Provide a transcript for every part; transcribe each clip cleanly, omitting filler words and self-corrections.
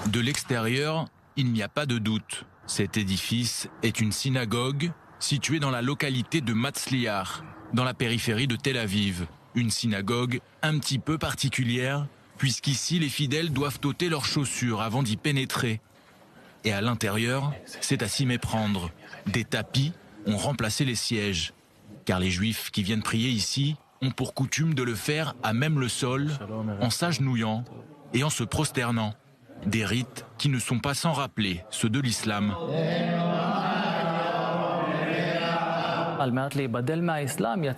De l'extérieur, il n'y a pas de doute. Cet édifice est une synagogue située dans la localité de Matzliar, dans la périphérie de Tel Aviv. Une synagogue un petit peu particulière, puisqu'ici les fidèles doivent ôter leurs chaussures avant d'y pénétrer. Et à l'intérieur, c'est à s'y méprendre. Des tapis ont remplacé les sièges. Car les Juifs qui viennent prier ici ont pour coutume de le faire à même le sol, en s'agenouillant et en se prosternant. Des rites qui ne sont pas sans rappeler ceux de l'islam.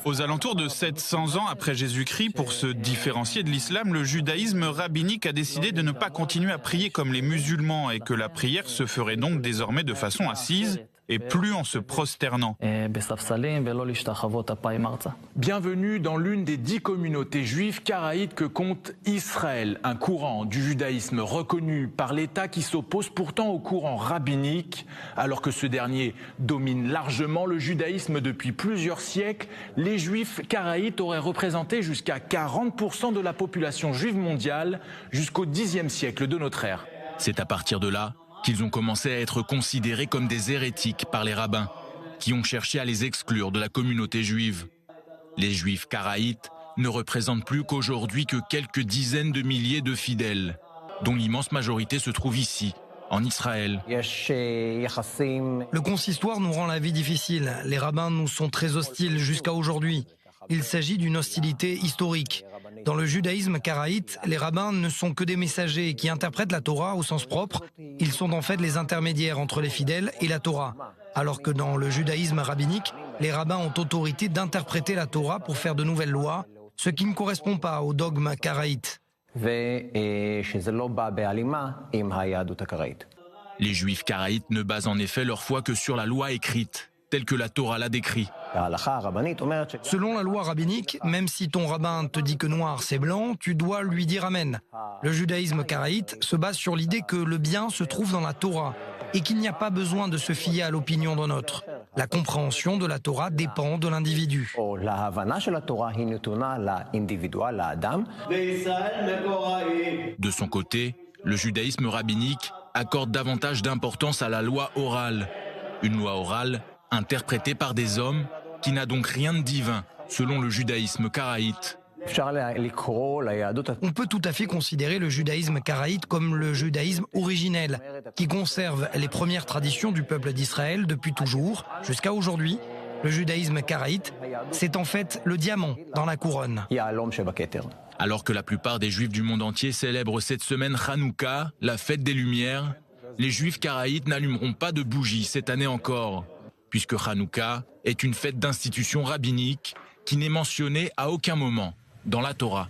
Aux alentours de 700 ans après Jésus-Christ, pour se différencier de l'islam, le judaïsme rabbinique a décidé de ne pas continuer à prier comme les musulmans et que la prière se ferait donc désormais de façon assise et plus en se prosternant. Bienvenue dans l'une des 10 communautés juives karaïtes que compte Israël, un courant du judaïsme reconnu par l'État qui s'oppose pourtant au courant rabbinique. Alors que ce dernier domine largement le judaïsme depuis plusieurs siècles, les juifs karaïtes auraient représenté jusqu'à 40% de la population juive mondiale jusqu'au Xe siècle de notre ère. C'est à partir de là qu'ils ont commencé à être considérés comme des hérétiques par les rabbins, qui ont cherché à les exclure de la communauté juive. Les juifs karaïtes ne représentent plus qu'aujourd'hui que quelques dizaines de milliers de fidèles, dont l'immense majorité se trouve ici, en Israël. Le consistoire nous rend la vie difficile. Les rabbins nous sont très hostiles jusqu'à aujourd'hui. Il s'agit d'une hostilité historique. Dans le judaïsme karaïte, les rabbins ne sont que des messagers qui interprètent la Torah au sens propre. Ils sont en fait les intermédiaires entre les fidèles et la Torah. Alors que dans le judaïsme rabbinique, les rabbins ont autorité d'interpréter la Torah pour faire de nouvelles lois, ce qui ne correspond pas au dogme karaïte. Les juifs karaïtes ne basent en effet leur foi que sur la loi écrite, telle que la Torah l'a décrit. Selon la loi rabbinique, même si ton rabbin te dit que noir c'est blanc, tu dois lui dire amen. Le judaïsme karaïte se base sur l'idée que le bien se trouve dans la Torah et qu'il n'y a pas besoin de se fier à l'opinion d'un autre. La compréhension de la Torah dépend de l'individu. De son côté, le judaïsme rabbinique accorde davantage d'importance à la loi orale. Une loi orale interprétée par des hommes qui n'a donc rien de divin, selon le judaïsme karaïte. On peut tout à fait considérer le judaïsme karaïte comme le judaïsme originel, qui conserve les premières traditions du peuple d'Israël depuis toujours, jusqu'à aujourd'hui. Le judaïsme karaïte, c'est en fait le diamant dans la couronne. Alors que la plupart des juifs du monde entier célèbrent cette semaine Hanouka, la fête des Lumières, les juifs karaïtes n'allumeront pas de bougies cette année encore, puisque Hanouka est une fête d'institution rabbinique qui n'est mentionnée à aucun moment dans la Torah.